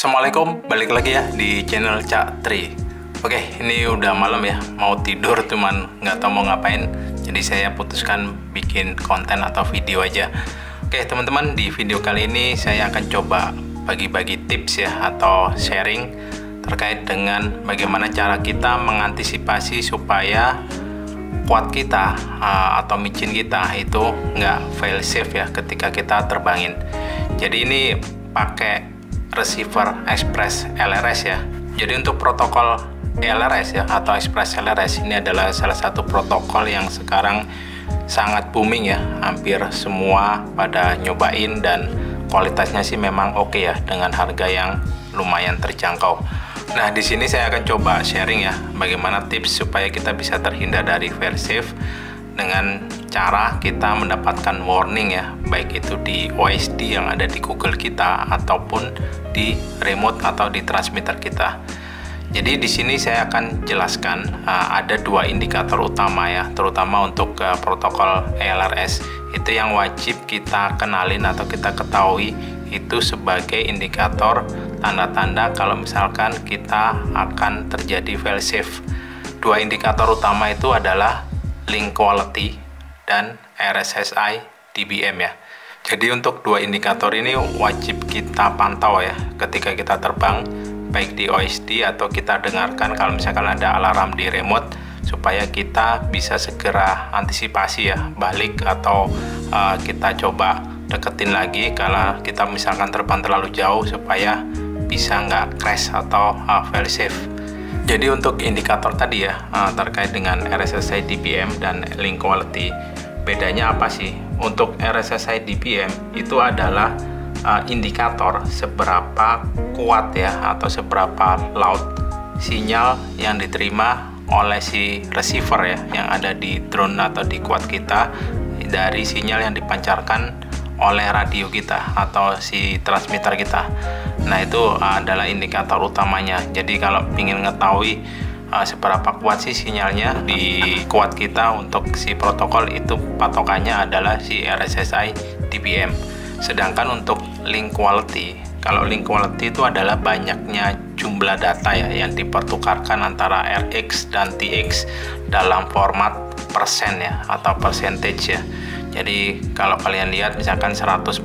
Assalamualaikum, balik lagi ya di channel Cak Tri. Oke, ini udah malam ya, mau tidur cuman nggak tahu mau ngapain. Jadi saya putuskan bikin konten atau video aja. Oke teman-teman, di video kali ini saya akan coba bagi-bagi tips ya atau sharing terkait dengan bagaimana cara kita mengantisipasi supaya quad kita atau micin kita itu nggak fail safe ya ketika kita terbangin. Jadi ini pakai receiver Express LRS ya. Jadi untuk protokol LRS ya atau Express LRS ini adalah salah satu protokol yang sekarang sangat booming ya. Hampir semua pada nyobain dan kualitasnya sih memang oke ya dengan harga yang lumayan terjangkau. Nah, di sini saya akan coba sharing ya bagaimana tips supaya kita bisa terhindar dari fail safe dengan cara kita mendapatkan warning ya, baik itu di OSD yang ada di Google kita ataupun di remote atau di transmitter kita. Jadi di sini saya akan jelaskan ada dua indikator utama ya, terutama untuk protokol LRS itu yang wajib kita kenalin atau kita ketahui itu sebagai indikator tanda-tanda kalau misalkan kita akan terjadi fail safe. Dua indikator utama itu adalah link quality dan RSSI DBM ya. Jadi untuk dua indikator ini wajib kita pantau ya ketika kita terbang, baik di OSD atau kita dengarkan kalau misalkan ada alarm di remote, supaya kita bisa segera antisipasi ya balik atau kita coba deketin lagi kalau kita misalkan terbang terlalu jauh supaya bisa nggak crash atau fail safe. Jadi untuk indikator tadi ya terkait dengan RSSI DBM dan link quality, bedanya apa sih? Untuk RSSI DBM itu adalah indikator seberapa kuat ya atau seberapa loud sinyal yang diterima oleh si receiver ya yang ada di drone atau di quad kita dari sinyal yang dipancarkan oleh radio kita atau si transmitter kita. Nah, itu adalah indikator utamanya. Jadi kalau ingin mengetahui seberapa kuat sih sinyalnya di quad kita untuk si protokol, itu patokannya adalah si RSSI DBM. Sedangkan untuk link quality, kalau link quality itu adalah banyaknya jumlah data ya yang dipertukarkan antara RX dan TX dalam format persen ya atau percentage ya. Jadi kalau kalian lihat misalkan 100%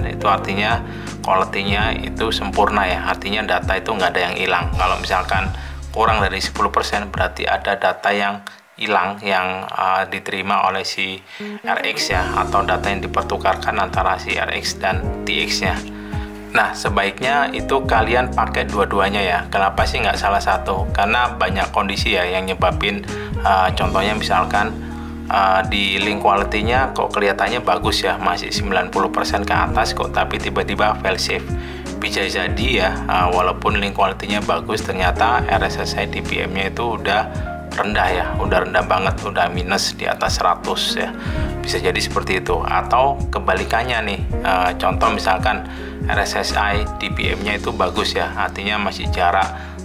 itu artinya quality-nya itu sempurna ya, artinya data itu nggak ada yang hilang. Kalau misalkan kurang dari 10% berarti ada data yang hilang yang diterima oleh si RX ya, atau data yang dipertukarkan antara si RX dan TX-nya. Nah, sebaiknya itu kalian pakai dua-duanya ya. Kenapa sih nggak salah satu? Karena banyak kondisi ya yang nyebabin contohnya misalkan di link quality-nya kok kelihatannya bagus ya, masih 90% ke atas kok, tapi tiba-tiba fail safe. Bisa jadi ya walaupun link quality-nya bagus, ternyata RSSI DBM-nya itu udah rendah ya, udah rendah banget, udah minus di atas 100 ya. Bisa jadi seperti itu. Atau kebalikannya nih, contoh misalkan RSSI DBM-nya itu bagus ya, artinya masih jarak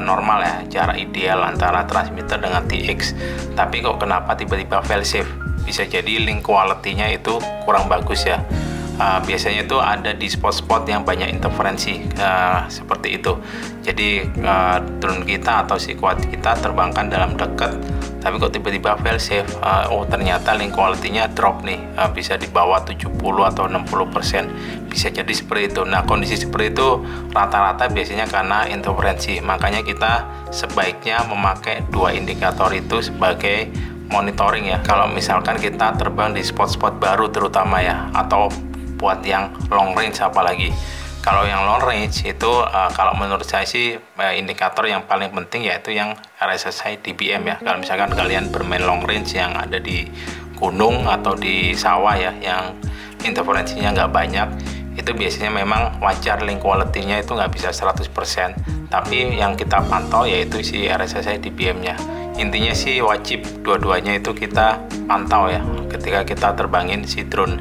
normal ya, jarak ideal antara transmitter dengan TX, tapi kok kenapa tiba-tiba fail safe? Bisa jadi link quality-nya itu kurang bagus ya. Biasanya itu ada di spot-spot yang banyak interferensi seperti itu. Jadi drone kita atau si quad kita terbangkan dalam dekat, tapi kok tiba-tiba fail safe, oh ternyata link quality-nya drop nih, bisa di bawah 70 atau 60%, bisa jadi seperti itu. Nah, kondisi seperti itu rata-rata biasanya karena interferensi, makanya kita sebaiknya memakai dua indikator itu sebagai monitoring ya kalau misalkan kita terbang di spot-spot baru terutama ya, atau buat yang long range apalagi. Kalau yang long range itu kalau menurut saya sih indikator yang paling penting yaitu yang RSSI DBM ya. Kalau misalkan kalian bermain long range yang ada di gunung atau di sawah ya yang interferensinya nggak banyak, itu biasanya memang wajar link quality-nya itu nggak bisa 100%, tapi yang kita pantau yaitu si RSSI DBM-nya. Intinya sih wajib dua-duanya itu kita pantau ya ketika kita terbangin si drone.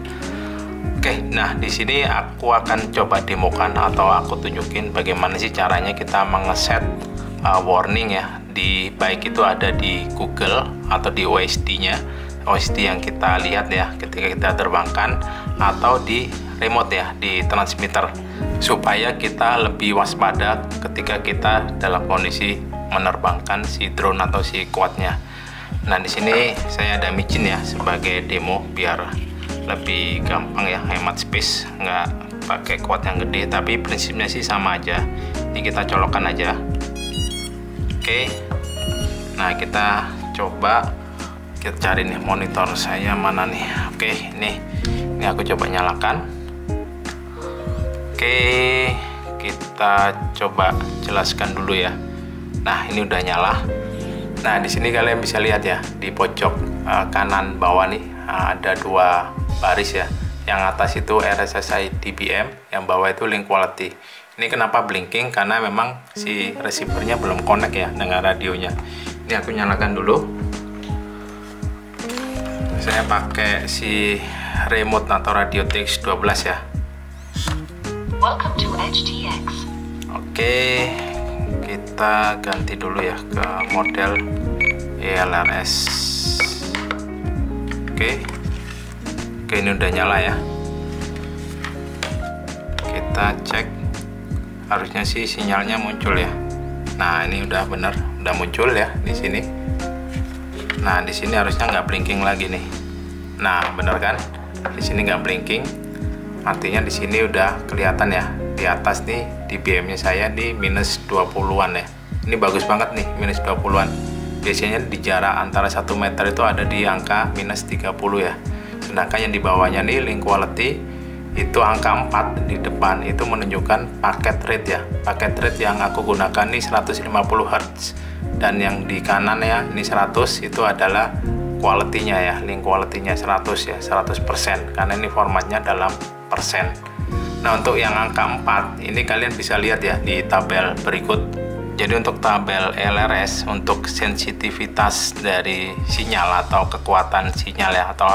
Oke, nah di sini aku akan coba demokan atau aku tunjukin bagaimana sih caranya kita mengeset warning ya, di baik itu ada di Google atau di OSD-nya, OSD yang kita lihat ya ketika kita terbangkan, atau di remote ya, di transmitter, supaya kita lebih waspada ketika kita dalam kondisi menerbangkan si drone atau si quadnya. Nah, di sini saya ada micin ya sebagai demo biar lebih gampang ya, hemat space, nggak pakai quad yang gede, tapi prinsipnya sih sama aja. Ini kita colokkan aja. Oke. Nah, kita coba kita cari nih monitor saya mana nih. Oke, ini aku coba nyalakan. Oke, kita coba jelaskan dulu ya. Nah, ini udah nyala. Nah, di sini kalian bisa lihat ya, di pojok kanan bawah nih ada dua baris ya. Yang atas itu RSSI DBM, yang bawah itu link quality. Ini kenapa blinking? Karena memang si receivernya belum connect ya dengan radionya. Ini aku nyalakan dulu. Saya pakai si remote atau radio TX12 ya. Welcome to HTX. Oke, kita ganti dulu ya ke model ELRS. Oke, ini udah nyala ya. Kita cek, harusnya sih sinyalnya muncul ya. Nah, ini udah bener, udah muncul ya di sini. Nah, di sini harusnya nggak blinking lagi nih. Nah, bener kan? Di sini nggak blinking, artinya di sini udah kelihatan ya. Di atas nih DBM-nya saya di minus 20-an ya. Ini bagus banget nih, minus 20-an. Biasanya di jarak antara 1 meter itu ada di angka minus 30 ya. Sedangkan yang di bawahnya nih link quality itu angka 4 di depan, itu menunjukkan paket rate ya. Paket rate yang aku gunakan nih 150 Hz, dan yang di kanan ya ini 100 itu adalah quality-nya ya, link quality-nya 100 ya, 100%, karena ini formatnya dalam persen. Nah, untuk yang angka 4 ini kalian bisa lihat ya di tabel berikut. Jadi untuk tabel LRS untuk sensitivitas dari sinyal atau kekuatan sinyal ya, atau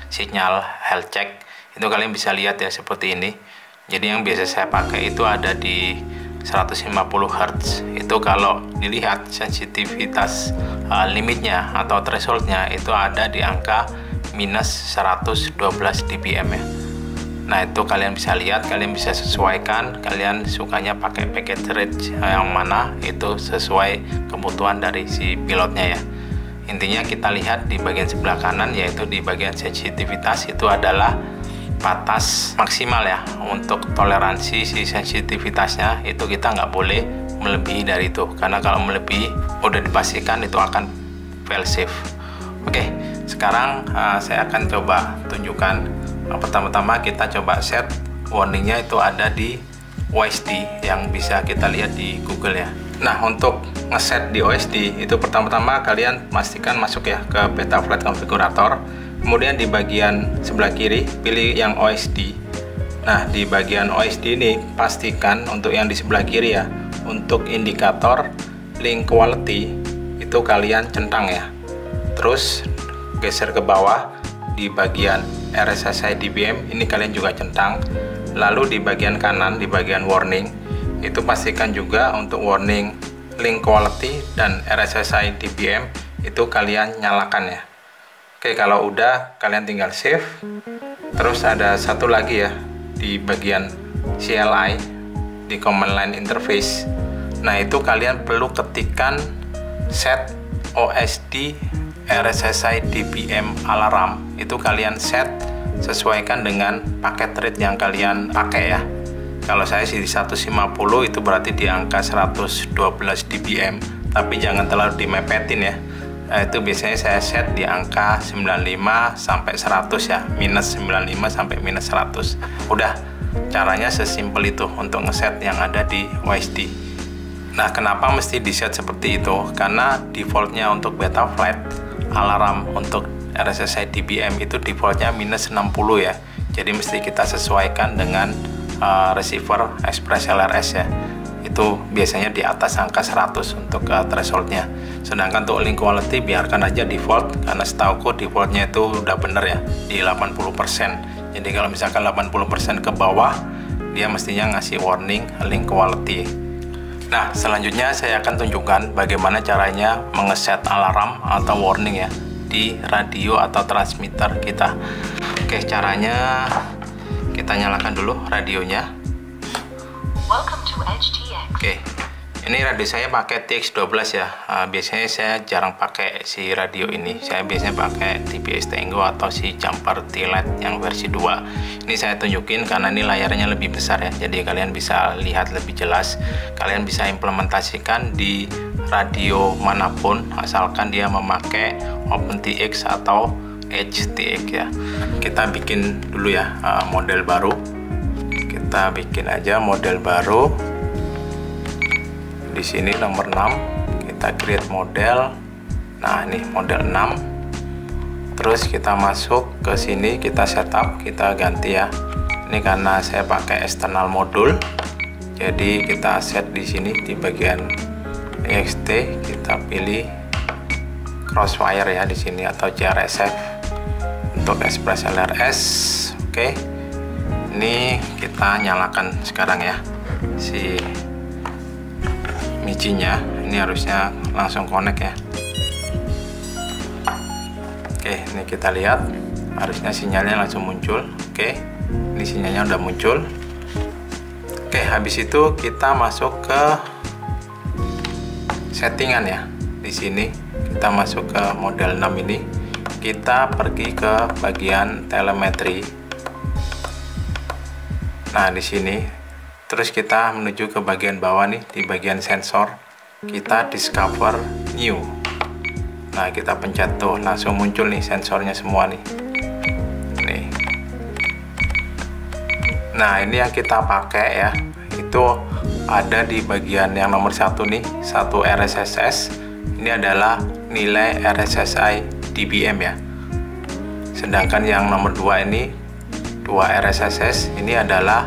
sinyal health check, itu kalian bisa lihat ya seperti ini. Jadi yang biasa saya pakai itu ada di 150 Hz. Itu kalau dilihat sensitivitas limitnya atau thresholdnya itu ada di angka minus 112 dBm ya. Nah, itu kalian bisa lihat, kalian bisa sesuaikan, kalian sukanya pakai package rate yang mana, itu sesuai kebutuhan dari si pilotnya ya. Intinya kita lihat di bagian sebelah kanan, yaitu di bagian sensitivitas itu adalah batas maksimal ya untuk toleransi si sensitivitasnya. Itu kita nggak boleh melebihi dari itu, karena kalau melebihi udah dipastikan itu akan fail safe. Oke, sekarang saya akan coba tunjukkan. Pertama-tama kita coba set warningnya, itu ada di OSD yang bisa kita lihat di Google ya. Nah, untuk ngeset di OSD itu pertama-tama kalian pastikan masuk ya ke Betaflight Configurator. Kemudian di bagian sebelah kiri pilih yang OSD. Nah, di bagian OSD ini pastikan untuk yang di sebelah kiri ya, untuk indikator link quality itu kalian centang ya. Terus geser ke bawah di bagian RSSI DBM ini kalian juga centang. Lalu di bagian kanan di bagian warning itu pastikan juga untuk warning link quality dan RSSI DBM itu kalian nyalakan ya. Oke, kalau udah kalian tinggal save. Terus ada satu lagi ya di bagian CLI di command line interface. Nah, itu kalian perlu ketikkan set OSD RSSI DBM alarm. Itu kalian set sesuaikan dengan paket rate yang kalian pakai ya. Kalau saya sih di 150 itu berarti di angka 112 dBm, tapi jangan terlalu dimepetin ya. Nah, itu biasanya saya set di angka 95 sampai 100 ya, minus 95 sampai minus 100. Udah, caranya sesimpel itu untuk ngeset yang ada di OSD. Nah, kenapa mesti di set seperti itu? Karena defaultnya untuk Betaflight alarm untuk RSSI DBM itu defaultnya minus 60 ya. Jadi mesti kita sesuaikan dengan receiver Express LRS ya. Itu biasanya di atas angka 100 untuk thresholdnya. Sedangkan untuk link quality biarkan aja default, karena setauku defaultnya itu udah bener ya di 80%. Jadi kalau misalkan 80% ke bawah, dia mestinya ngasih warning link quality. Nah, selanjutnya saya akan tunjukkan bagaimana caranya mengeset alarm atau warning ya di radio atau transmitter kita. Oke, caranya kita nyalakan dulu radionya. Welcome to HTX. Oke, ini radio saya pakai TX12 ya. Biasanya saya jarang pakai si radio ini. Saya biasanya pakai TBS Tango atau si Jumper T-Lite yang versi 2. Ini saya tunjukin karena ini layarnya lebih besar ya. Jadi kalian bisa lihat lebih jelas. Kalian bisa implementasikan di radio manapun asalkan dia memakai OpenTX atau HTX ya. Kita bikin dulu ya model baru. Kita bikin aja model baru. Di sini nomor 6 kita create model. Nah, ini model 6. Terus kita masuk ke sini, kita setup, kita ganti ya. Ini karena saya pakai external modul. Jadi kita set di sini di bagian EXT, kita pilih crosswire ya di sini atau JRSF untuk Express LRS. Oke. Ini kita nyalakan sekarang ya si micinya. Ini harusnya langsung connect ya. Oke, ini kita lihat harusnya sinyalnya langsung muncul. Oke, ini sinyalnya udah muncul. Oke, habis itu kita masuk ke settingan ya. Di sini kita masuk ke model 6 ini. Kita pergi ke bagian telemetri. Nah, di sini terus kita menuju ke bagian bawah nih, di bagian sensor kita discover new. Nah, kita pencet tuh, langsung muncul nih sensornya semua nih. Nih. Nah, ini yang kita pakai ya, itu ada di bagian yang nomor 1 nih, 1 RSSS. Ini adalah nilai RSSI dBm ya. Sedangkan yang nomor 2 ini 2 RSSS ini adalah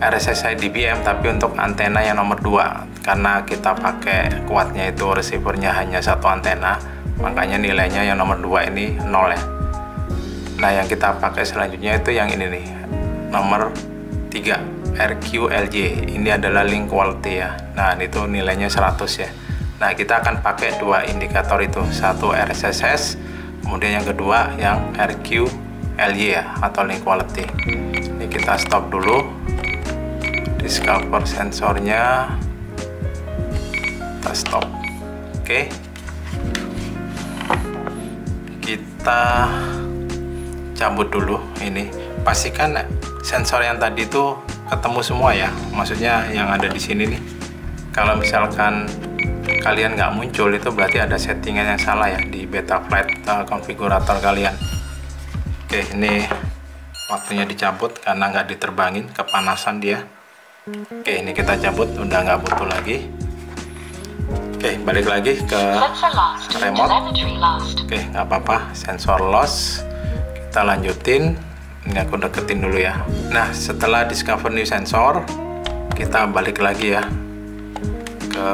RSSI dBm tapi untuk antena yang nomor 2. Karena kita pakai kuatnya itu receivernya hanya 1 antena, makanya nilainya yang nomor 2 ini 0 ya. Nah, yang kita pakai selanjutnya itu yang ini nih, nomor 3 RQLJ. Ini adalah link quality ya. Nah, itu nilainya 100 ya. Nah, kita akan pakai 2 indikator itu, 1 RSSS, kemudian yang kedua yang RQLY ya atau link quality. Ini kita stop dulu, discover sensornya, kita stop. Oke, kita cabut dulu. Ini pastikan sensor yang tadi itu ketemu semua ya, maksudnya yang ada di sini nih. Kalau misalkan kalian nggak muncul, itu berarti ada settingan yang salah ya di Betaflight konfigurator kalian. Oke, ini waktunya dicabut karena nggak diterbangin, kepanasan dia. Oke, ini kita cabut, udah nggak butuh lagi. Oke, balik lagi ke remote. Oke, nggak apa-apa, sensor loss. Kita lanjutin. Ini aku deketin dulu ya. Nah, setelah discover new sensor, kita balik lagi ya ke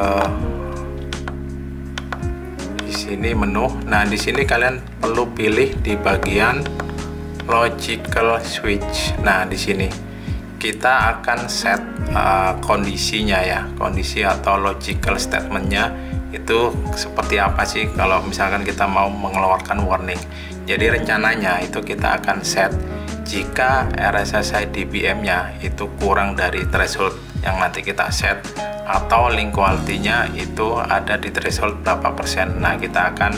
di sini menu. Nah, di sini kalian perlu pilih di bagian logical switch. Nah, di sini kita akan set kondisinya ya, kondisi atau logical statementnya itu seperti apa sih kalau misalkan kita mau mengeluarkan warning. Jadi rencananya itu kita akan set jika RSSI dBm nya itu kurang dari threshold yang nanti kita set, atau link quality-nya itu ada di threshold berapa persen. Nah, kita akan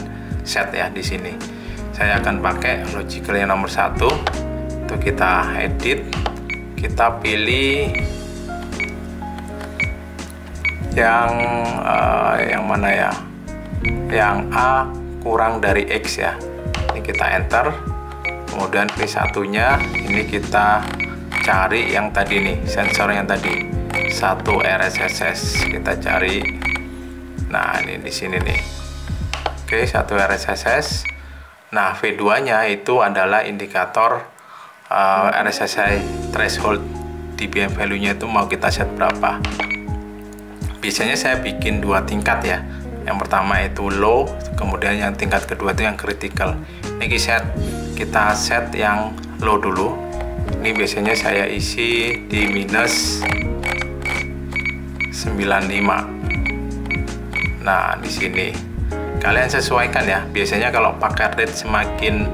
set ya di sini. Saya akan pakai logical yang nomor 1. Itu kita edit, kita pilih yang mana ya? Yang A kurang dari X ya. Ini kita enter. Kemudian V1-nya ini kita cari yang tadi nih, sensor yang tadi 1 RSSS kita cari. Nah, ini di sini nih. Oke, 1 RSSS. Nah, V2-nya itu adalah indikator RSSI threshold dBm value-nya itu mau kita set berapa. Biasanya saya bikin 2 tingkat ya. Yang pertama itu low, kemudian yang tingkat kedua itu yang critical. Ini kita set yang low dulu. Ini biasanya saya isi di minus 95. Nah, di sini kalian sesuaikan ya. Biasanya kalau pakai rate semakin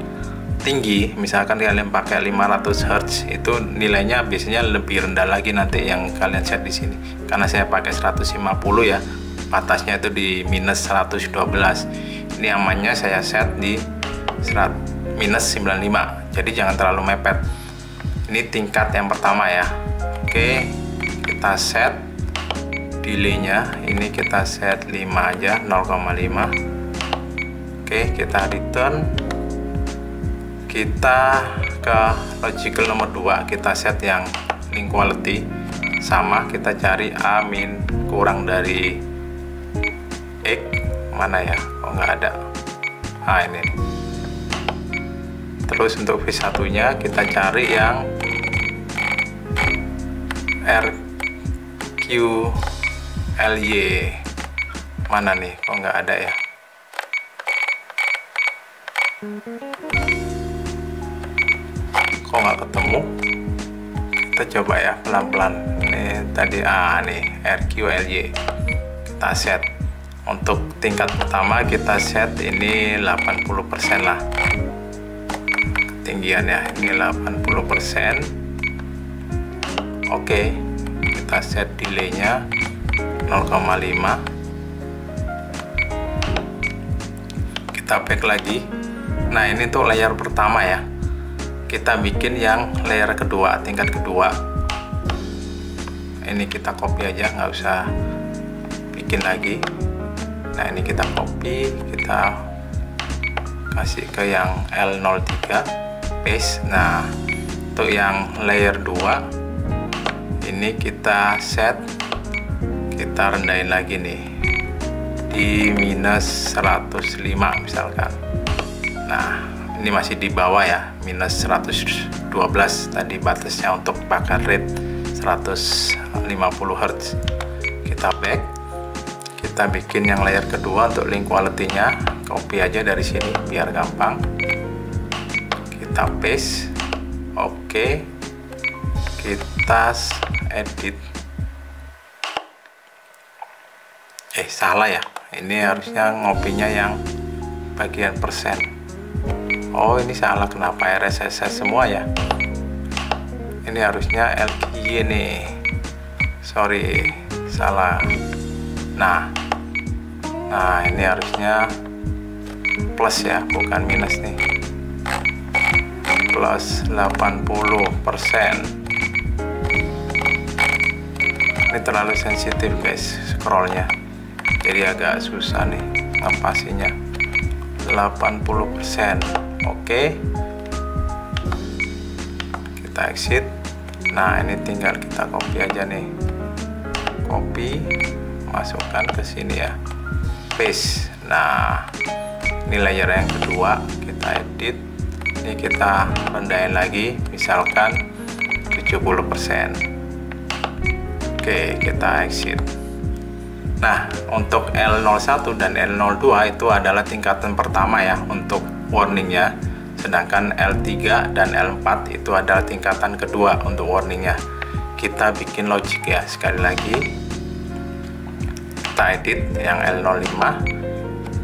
tinggi, misalkan kalian pakai 500 Hz, itu nilainya biasanya lebih rendah lagi nanti yang kalian set di sini. Karena saya pakai 150 ya, batasnya itu di minus 112. Ini amannya saya set di minus 95, jadi jangan terlalu mepet. Ini tingkat yang pertama ya. Oke, kita set delaynya, ini kita set 5 aja, 0,5. Oke, kita return, kita ke logical nomor 2, kita set yang link quality sama, kita cari A min kurang dari X, mana ya, oh nggak ada, ini. Terus untuk V1 nya kita cari yang RQLY, mana nih, kok nggak ada ya. Kok nggak ketemu, kita coba ya pelan-pelan. Ini tadi nih RQLY, kita set. Untuk tingkat pertama kita set ini 80% lah ketinggiannya, ini 80%. Oke, kita set delaynya 0,5. Kita back lagi. Nah, ini tuh layer pertama ya, kita bikin yang layer kedua, tingkat kedua. Ini kita copy aja, nggak usah bikin lagi. Nah, ini kita copy, kita kasih ke yang L03, paste. Nah, untuk yang layer 2 ini kita set, kita rendahin lagi nih di minus 105 misalkan. Nah, ini masih di bawah ya, minus 112 tadi batasnya untuk bakar rate 150 Hz. Kita back, kita bikin yang layer kedua untuk link quality-nya, copy aja dari sini biar gampang. Kita paste. Oke, kita edit. Salah ya, ini harusnya ngopinya yang bagian persen. Oh, ini salah, kenapa RSS semua ya, ini harusnya LQY nih, sorry, salah. Nah ini harusnya plus ya, bukan minus nih, plus 80%. Ini terlalu sensitif guys scrollnya, jadi agak susah nih ngepasinya. 80%. Oke, kita exit. Nah, ini tinggal kita copy aja nih, copy, masukkan ke sini ya, paste. Nah, ini layer yang kedua, kita edit. Ini kita rendahin lagi, misalkan 70%. Oke, kita exit. Nah, untuk L01 dan L02 itu adalah tingkatan pertama ya untuk warningnya, sedangkan L3 dan L4 itu adalah tingkatan kedua untuk warningnya. Kita bikin logic ya, sekali lagi kita edit yang L05,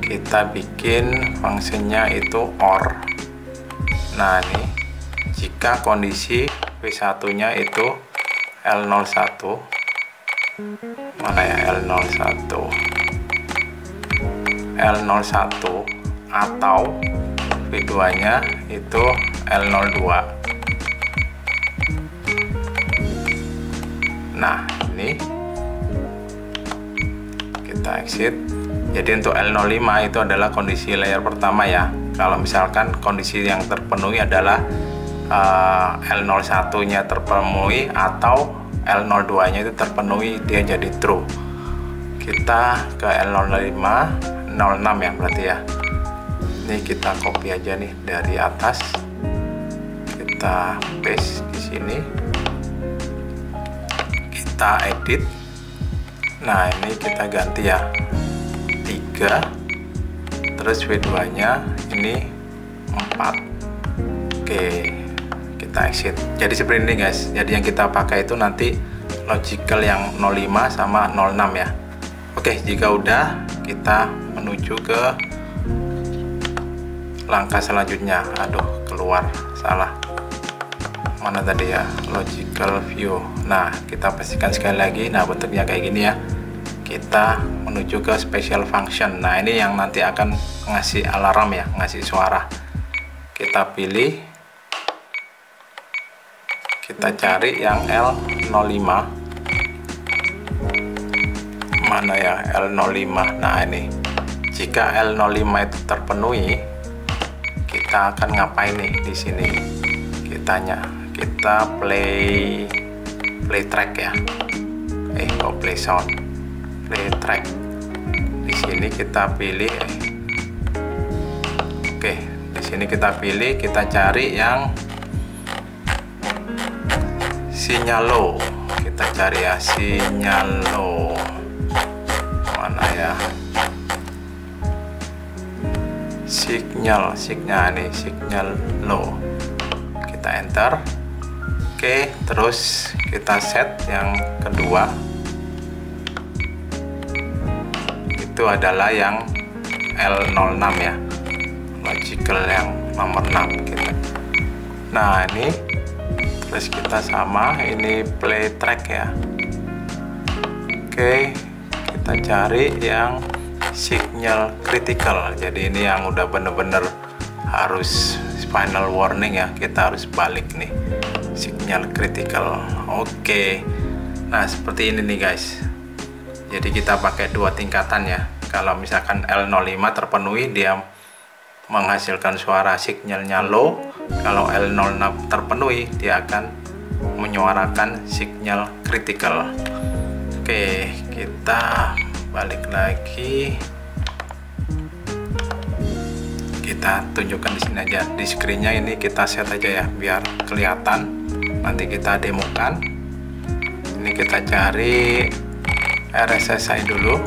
kita bikin fungsinya itu OR. Nah, ini jika kondisi V1 nya itu L01, mana ya, L01 atau V2 nya itu L02. Nah, ini kita exit. Jadi untuk L05 itu adalah kondisi layer pertama ya. Kalau misalkan kondisi yang terpenuhi adalah L01 nya terpenuhi atau L02 nya itu terpenuhi, dia jadi true. Kita ke L05, 06 ya berarti ya. Ini kita copy aja nih dari atas, kita paste di sini, kita edit. Nah, ini kita ganti ya 3, terus V2 nya ini 4. Oke, kita exit. Jadi seperti ini guys, jadi yang kita pakai itu nanti logical yang 05 sama 06 ya. Oke, jika udah, kita menuju ke langkah selanjutnya. Aduh, keluar salah. Mana tadi ya, logical view. Nah, kita pastikan sekali lagi. Nah, bentuknya kayak gini ya. Kita menuju ke special function. Nah, ini yang nanti akan ngasih alarm ya, ngasih suara. Kita pilih, kita cari yang L05. Mana ya L05? Nah, ini jika L05 itu terpenuhi, kita akan ngapain nih di sini? Kita play track ya. Play sound, play track. Di sini kita pilih. Oke, di sini kita pilih, kita cari yang sinyal low. Kita cari ya sinyal low. Mana ya? Signal nih, signal low. Kita enter. Oke, terus kita set yang kedua. Itu adalah yang L06 ya, logical yang nomor 6 kita. Nah, ini terus kita sama ini play track ya. Oke, kita cari yang signal critical. Jadi ini yang udah bener-bener harus final warning ya, kita harus balik nih, signal critical. Oke, nah seperti ini nih guys. Jadi kita pakai dua tingkatan ya. Kalau misalkan L05 terpenuhi, dia menghasilkan suara signalnya low. Kalau L06 terpenuhi, dia akan menyuarakan signal critical. Oke, kita balik lagi. Kita tunjukkan di sini aja di screennya, ini kita set aja ya biar kelihatan. Nanti kita demokan. Ini kita cari RSSI dulu.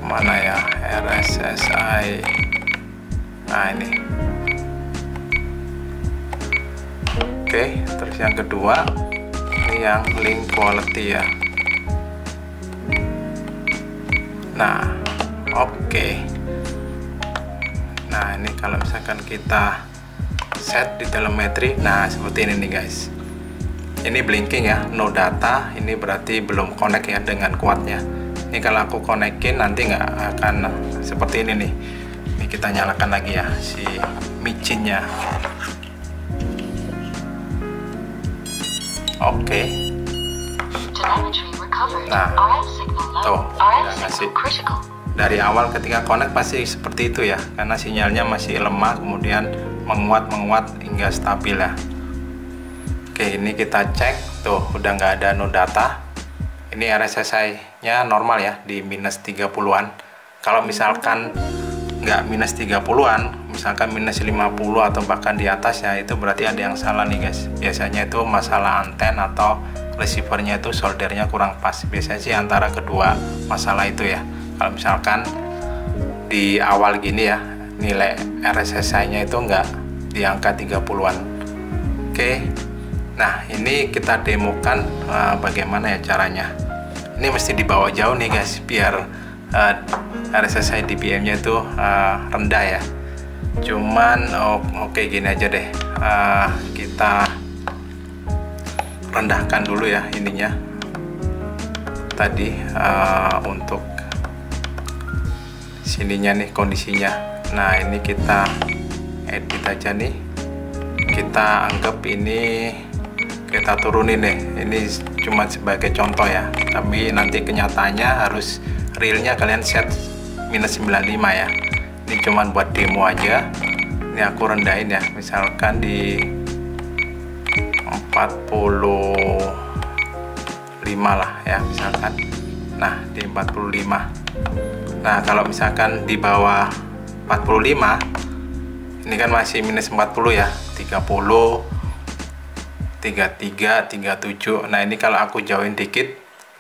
Mana ya RSSI? Nah, ini. Oke, terus yang kedua ini yang link quality ya. Nah, oke. Nah, ini kalau misalkan kita set di telemetri, nah seperti ini nih guys. Ini blinking ya, no data. Ini berarti belum connect ya dengan kuatnya. Ini kalau aku konekin nanti nggak akan seperti ini nih. Ini kita nyalakan lagi ya si micinnya. Oke. Nah, tuh kita ngasih. Dari awal ketika connect pasti seperti itu ya, karena sinyalnya masih lemah, kemudian menguat hingga stabil ya. Oke, ini kita cek, tuh udah nggak ada no data. Ini RSSI nya normal ya, di minus 30-an. Kalau misalkan nggak minus 30-an, misalkan minus 50 atau bahkan di atasnya, itu berarti ada yang salah nih guys. Biasanya itu masalah anten atau receivernya itu soldernya kurang pas. Biasanya sih antara kedua masalah itu ya. Kalau misalkan di awal gini ya, nilai RSSI nya itu nggak di angka 30-an. Oke, nah ini kita demokan bagaimana ya caranya. Ini mesti dibawa jauh nih guys, biar RSSI dBm nya itu rendah ya. Cuman oke, gini aja deh, kita rendahkan dulu ya ininya tadi, untuk sininya nih kondisinya. Nah, ini kita edit aja nih, kita anggap ini kita turunin deh. Ini cuma sebagai contoh ya, tapi nanti kenyataannya harus realnya kalian set minus 95 ya. Ini cuma buat demo aja. Ini aku rendahin ya, misalkan di 45 lah ya misalkan. Nah, di 45. Nah, kalau misalkan di bawah 45, ini kan masih minus 40 ya, 30, 33, 37. Nah, ini kalau aku jauhin dikit,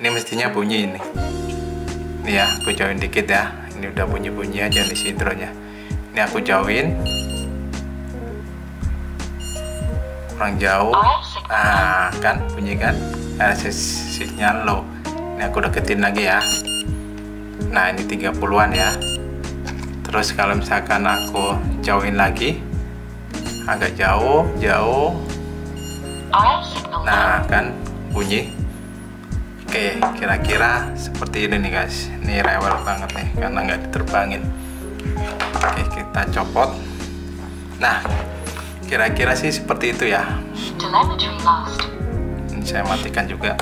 ini mestinya bunyi ini. Ini ya, aku jauhin dikit ya. Ini udah bunyi-bunyi aja nih sidronya. Ini aku jauhin. Kurang jauh. Nah, kan bunyi kan? Sinyal low. Ini aku deketin lagi ya. Nah, ini 30-an ya. Terus kalau misalkan aku jauhin lagi, agak jauh. RF signal Nah kan bunyi. Oke, kira-kira seperti ini nih guys. Ini rewel banget nih karena nggak diterbangin. Oke, kita copot. Nah, kira-kira sih seperti itu ya. telemetry lost. Ini saya matikan juga.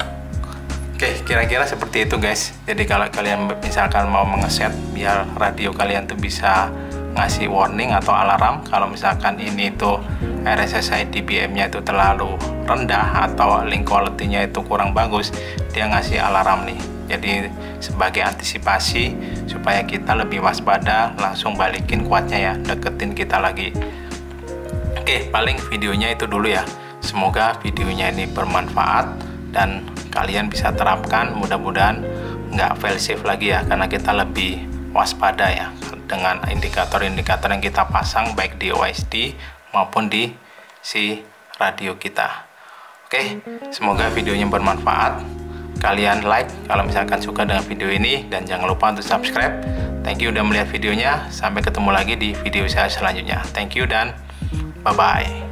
Oke, kira-kira seperti itu guys. Jadi kalau kalian misalkan mau mengeset biar radio kalian tuh bisa ngasih warning atau alarm kalau misalkan ini tuh RSSI dBm-nya itu terlalu rendah atau link quality-nya itu kurang bagus, dia ngasih alarm nih. Jadi sebagai antisipasi supaya kita lebih waspada, langsung balikin kuatnya ya, deketin kita lagi. Oke, paling videonya itu dulu ya. Semoga videonya ini bermanfaat dan kalian bisa terapkan, mudah-mudahan nggak fail safe lagi ya, karena kita lebih waspada ya dengan indikator-indikator yang kita pasang baik di OSD maupun di si radio kita. Oke, semoga videonya bermanfaat. Kalian like kalau misalkan suka dengan video ini dan jangan lupa untuk subscribe. Thank you udah melihat videonya. Sampai ketemu lagi di video saya selanjutnya. Thank you dan bye-bye.